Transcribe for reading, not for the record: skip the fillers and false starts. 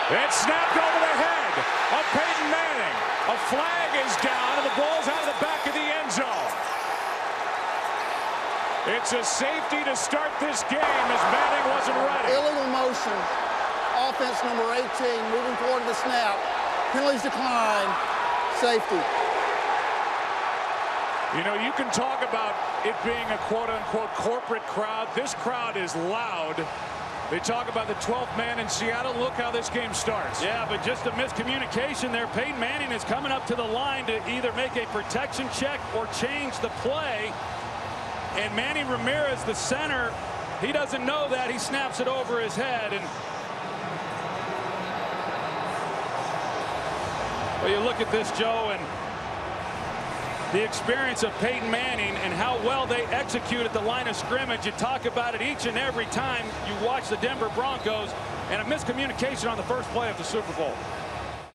It's snapped over the head of Peyton Manning. A flag is down, and the ball's out of the back of the end zone. It's a safety to start this game as Manning wasn't ready. Illegal motion. Offense number 18, moving toward the snap. Penalties decline. Safety. You know, you can talk about it being a quote-unquote corporate crowd. This crowd is loud. They talk about the 12th man in Seattle. Look how this game starts. Yeah, but just a miscommunication there. Peyton Manning is coming up to the line to either make a protection check or change the play. And Manny Ramirez, the center, he doesn't know that. He snaps it over his head. And well, you look at this, Joe, and the experience of Peyton Manning and how well they execute at the line of scrimmage. You talk about it each and every time you watch the Denver Broncos, and a miscommunication on the first play of the Super Bowl.